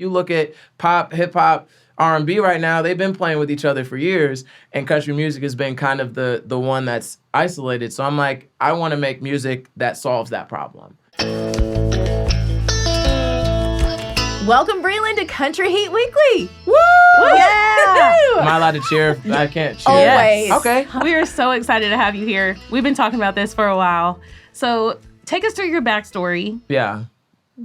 You look at pop, hip hop, R&B right now, they've been playing with each other for years, and country music has been kind of the one that's isolated. So I'm like, I want to make music that solves that problem. Welcome, Breland, to Country Heat Weekly. Woo! Yeah! Am I allowed to cheer? I can't cheer. Always. Okay. We are so excited to have you here. We've been talking about this for a while. So take us through your backstory. Yeah.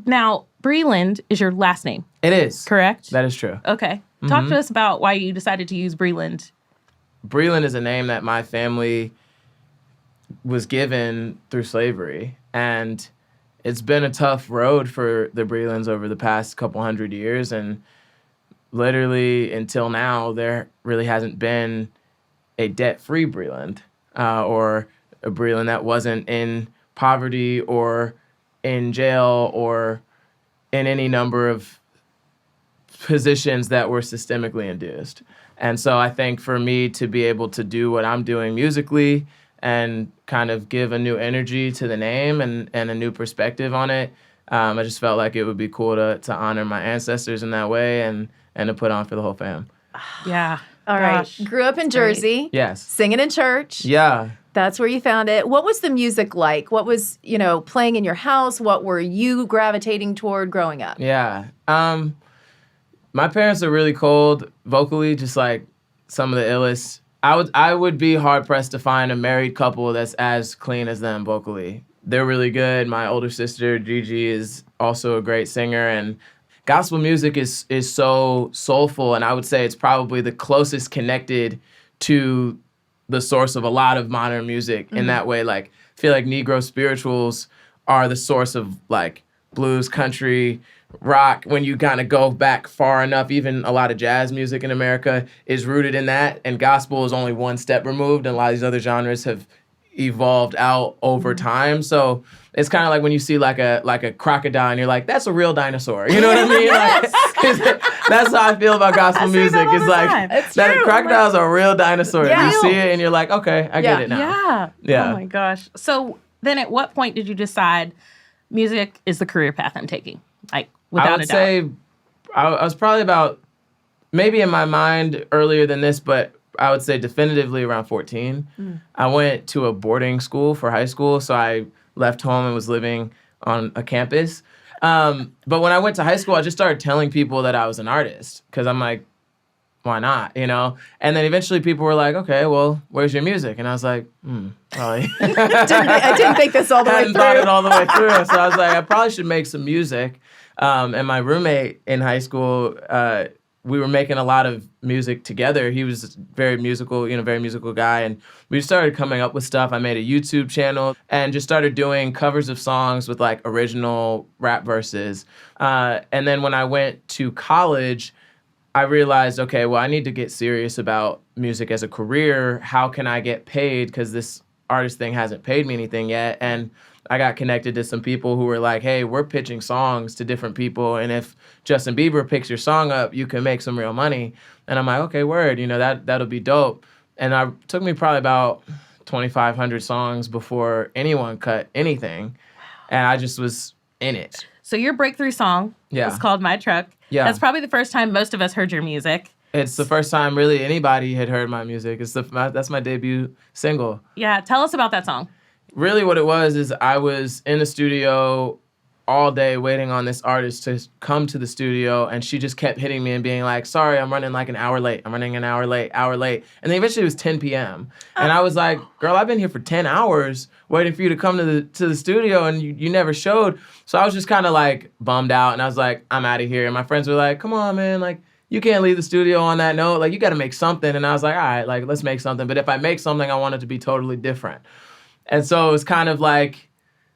Now, Breland is your last name. It is. Correct? That is true. Okay. Talk to us about why you decided to use Breland. Breland is a name that my family was given through slavery. And it's been a tough road for the Brelands over the past couple hundred years. And literally until now, there really hasn't been a debt-free Breland or a Breland that wasn't in poverty or in jail or in any number of positions that were systemically induced. And so I think for me to be able to do what I'm doing musically and kind of give a new energy to the name and a new perspective on it, I just felt like it would be cool to honor my ancestors in that way and to put on for the whole fam. Yeah. All right. Gosh. Grew up in Jersey. Yes. Singing in church. Yeah. That's where you found it. What was the music like? What was, playing in your house? What were you gravitating toward growing up? Yeah. My parents are really cold vocally, just like some of the illest. I would be hard pressed to find a married couple that's as clean as them vocally. They're really good. My older sister Gigi is also a great singer, and gospel music is so soulful, and I would say it's probably the closest connected to the source of a lot of modern music in that way. Like, I feel like Negro spirituals are the source of like blues, country, rock. When you kind of go back far enough, even a lot of jazz music in America is rooted in that, and gospel is only one step removed, and a lot of these other genres have evolved out over time. So it's kind of like when you see like a crocodile and you're like, that's a real dinosaur. You know what I mean? Like, that's how I feel about gospel music. It's like that crocodile's a real dinosaur. Yeah. You see it and you're like, okay, I get it now. Yeah. Oh my gosh. So then at what point did you decide music is the career path I'm taking? Like, without I would a doubt. say I was probably about, maybe in my mind earlier than this, but I would say definitively around 14. I went to a boarding school for high school, so I left home and was living on a campus. But when I went to high school, I just started telling people that I was an artist because I'm like, why not, And then eventually people were like, okay, well, where's your music? And I was like, probably. I didn't think this all the way hadn't through. thought it all the way through. So I was like, I probably should make some music. And my roommate in high school, we were making a lot of music together. He was very musical, very musical guy. And we started coming up with stuff. I made a YouTube channel and just started doing covers of songs with like original rap verses. And then when I went to college, I realized, okay, well, I need to get serious about music as a career. How can I get paid? Because this artist thing hasn't paid me anything yet. And I got connected to some people who were like, hey, we're pitching songs to different people, and if Justin Bieber picks your song up, you can make some real money. And I'm like, okay, word, that'll be dope. And it took me probably about 2,500 songs before anyone cut anything, and I just was in it. So your breakthrough song is called My Truck. Yeah. That's probably the first time most of us heard your music. It's the first time really anybody had heard my music. That's my debut single. Yeah, tell us about that song. Really what it was is I was in the studio all day waiting on this artist to come to the studio, and she just kept hitting me and being like, sorry, I'm running like an hour late. I'm running an hour late. And then eventually it was 10 p.m. And I was like, girl, I've been here for 10 hours waiting for you to come to the studio, and you never showed. So I was just kind of like bummed out, and I was like, I'm out of here. And my friends were like, come on, man, like, you can't leave the studio on that note. Like, you got to make something. And I was like, all right, like, let's make something. But if I make something, I want it to be totally different. And so it was kind of like,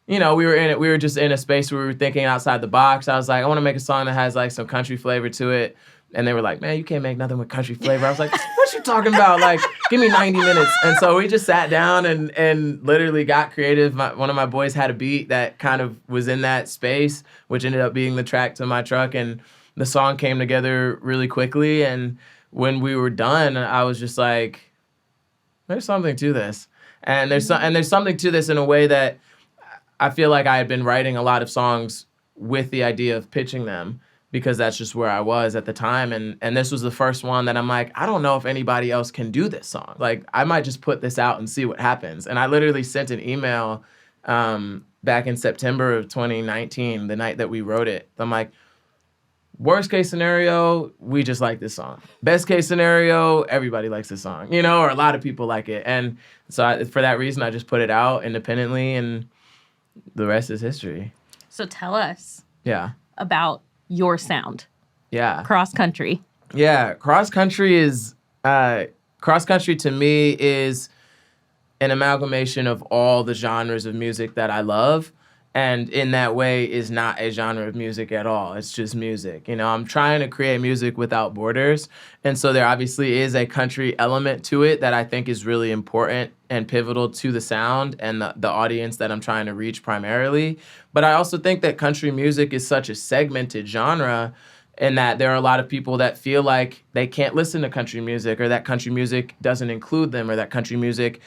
we were just in a space where we were thinking outside the box. I was like, I want to make a song that has like some country flavor to it. And they were like, man, you can't make nothing with country flavor. I was like, what you talking about? Like, give me 90 minutes. And so we just sat down and literally got creative. One of my boys had a beat that kind of was in that space, which ended up being the track to My Truck. And the song came together really quickly. And when we were done, I was just like, there's something to this. And there's something to this in a way that I feel like I had been writing a lot of songs with the idea of pitching them. because that's just where I was at the time. And this was the first one that I'm like, I don't know if anybody else can do this song. Like, I might just put this out and see what happens. And I literally sent an email back in September of 2019, the night that we wrote it. I'm like, worst case scenario, we just like this song. Best case scenario, everybody likes this song, or a lot of people like it. And so for that reason, I just put it out independently, and the rest is history. So tell us Yeah. about your sound. Yeah. Cross country. Yeah. Cross country to me is an amalgamation of all the genres of music that I love. And in that way is not a genre of music at all. It's just music. I'm trying to create music without borders. And so there obviously is a country element to it that I think is really important and pivotal to the sound and the audience that I'm trying to reach primarily. But I also think that country music is such a segmented genre, and that there are a lot of people that feel like they can't listen to country music, or that country music doesn't include them, or that country music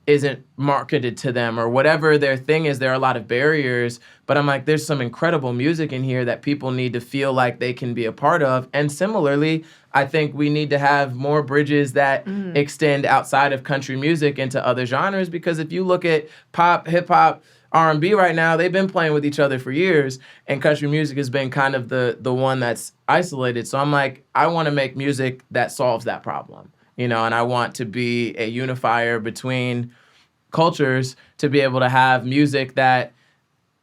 isn't marketed to them, or whatever their thing is. There are a lot of barriers, but I'm like, there's some incredible music in here that people need to feel like they can be a part of. And similarly, I think we need to have more bridges that extend outside of country music into other genres, because if you look at pop, hip hop, R&B right now, they've been playing with each other for years, and country music has been kind of the one that's isolated. So I'm like, I want to make music that solves that problem. And I want to be a unifier between cultures, to be able to have music that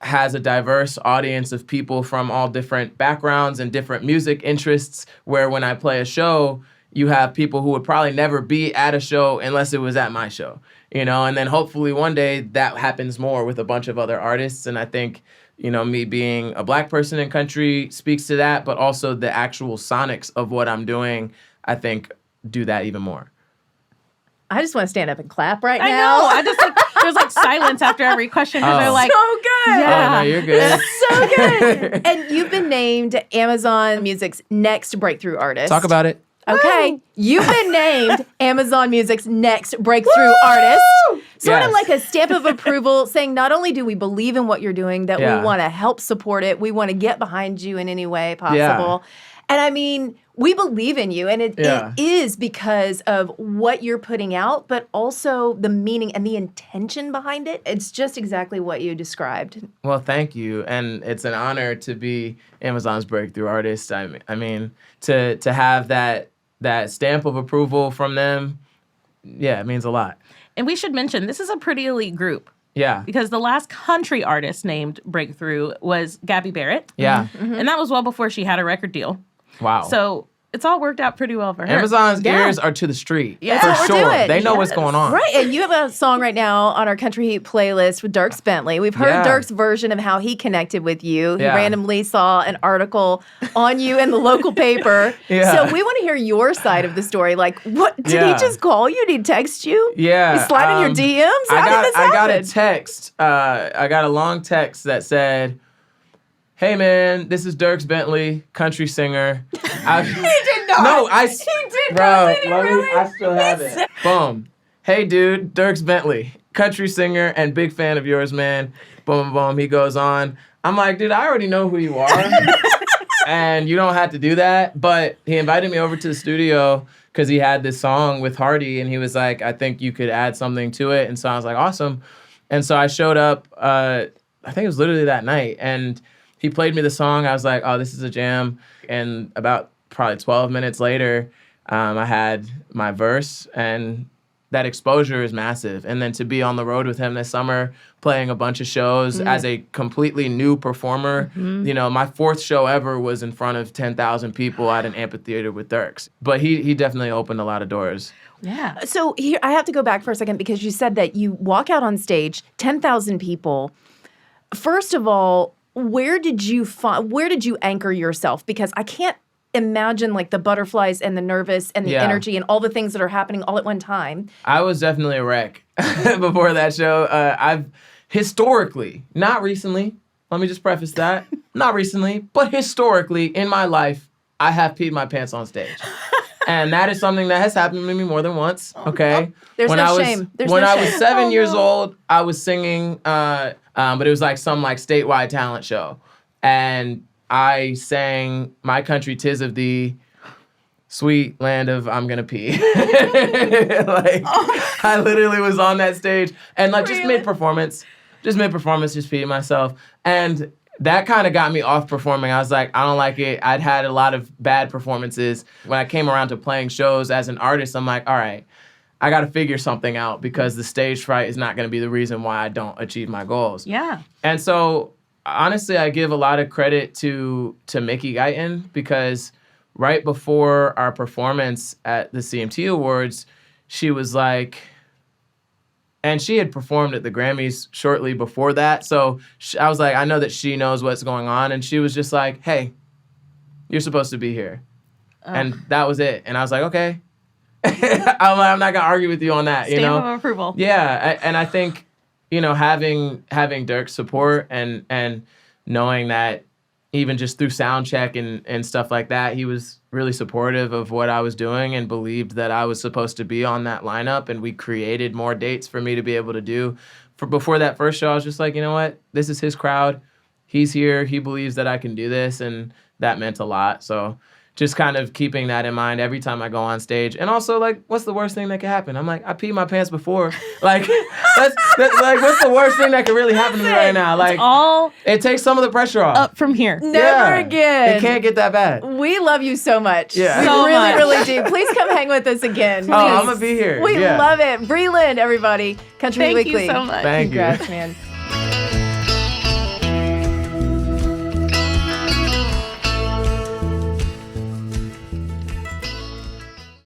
has a diverse audience of people from all different backgrounds and different music interests, where when I play a show, you have people who would probably never be at a show unless it was at my show, and then hopefully one day that happens more with a bunch of other artists. And I think, me being a Black person in country speaks to that, but also the actual sonics of what I'm doing, I think, do that even more. I just want to stand up and clap right I now. know. I just there's silence after every question, because they're like, so good. Yeah. Oh, no, you're good. So good. And you've been named Amazon Music's next breakthrough artist. Talk about it. Okay. Woo! You've been named Amazon Music's next breakthrough artist. Sort of Yes. like a stamp of approval, saying not only do we believe in what you're doing, that Yeah. we want to help support it, we want to get behind you in any way possible. And I mean, we believe in you, and it is because of what you're putting out, but also the meaning and the intention behind it. It's just exactly what you described. Well, thank you. And it's an honor to be Amazon's breakthrough artist. I mean, to have that stamp of approval from them, it means a lot. And we should mention, this is a pretty elite group. Yeah. Because the last country artist named breakthrough was Gabby Barrett. Yeah. And that was well before she had a record deal. Wow. So it's all worked out pretty well for her. Amazon's ears are to the street. Yeah. For That's what we're sure. doing. They know what's going on. Right, and you have a song right now on our Country Heat playlist with Dierks Bentley. We've heard Dierks' version of how he connected with you. He randomly saw an article on you in the local paper. So we want to hear your side of the story. Like, what did he just call you? Did he text you? Yeah. He slid in your DMs? How did this happen? I got a text. I got a long text that said, "Hey man, this is Dierks Bentley, country singer." He did not. No, He did bro, not. Did he really? I still have it. Boom. "Hey dude, Dierks Bentley, country singer and big fan of yours, man." Boom, boom, boom. He goes on. I'm like, dude, I already know who you are. And you don't have to do that. But he invited me over to the studio because he had this song with Hardy, and he was like, "I think you could add something to it." And so I was like, awesome. And so I showed up, I think it was literally that night, and he played me the song. I was like, oh, this is a jam. And about probably 12 minutes later, I had my verse, and that exposure is massive. And then to be on the road with him this summer, playing a bunch of shows as a completely new performer. My fourth show ever was in front of 10,000 people at an amphitheater with Dierks. But he definitely opened a lot of doors. Yeah. So here, I have to go back for a second, because you said that you walk out on stage, 10,000 people. First of all, where did you anchor yourself? Because I can't imagine like the butterflies and the nervous and the energy and all the things that are happening all at one time. I was definitely a wreck before that show. I've historically, not recently, let me just preface that, not recently, but historically in my life, I have peed my pants on stage. And that is something that has happened to me more than once, okay? There's no shame. When I was 7 years old, I was singing, but it was like some statewide talent show. And I sang My Country 'Tis of Thee, Sweet Land of I'm Gonna Pee. I literally was on that stage and just mid-performance, just peeing myself. And that kind of got me off performing. I was like, I don't like it. I'd had a lot of bad performances. When I came around to playing shows as an artist, I'm like, all right, I got to figure something out because the stage fright is not going to be the reason why I don't achieve my goals. Yeah. And so, honestly, I give a lot of credit to Mickey Guyton because right before our performance at the CMT Awards, she was like, and she had performed at the Grammys shortly before that. So I was like, I know that she knows what's going on. And she was just like, hey, you're supposed to be here. And that was it. And I was like, okay. I'm not going to argue with you on that. Stamp of approval. Yeah. And I think, having Dierks' support and knowing that even just through sound check and stuff like that, he was really supportive of what I was doing and believed that I was supposed to be on that lineup. And we created more dates for me to be able to do. Before that first show, I was just like, you know what? This is his crowd. He's here. He believes that I can do this. And that meant a lot. So just kind of keeping that in mind every time I go on stage. And also, what's the worst thing that could happen? I'm like, I peed my pants before. What's the worst thing that could really happen to me right now? All it takes some of the pressure off. up from here. Never again. It can't get that bad. We love you so much. Yeah. We So really, much. really do. Please come hang with us again. Oh, I'm going to be here. We love it. Breland, everybody. Country Thank Weekly. you so much. Thank you. Congrats, man.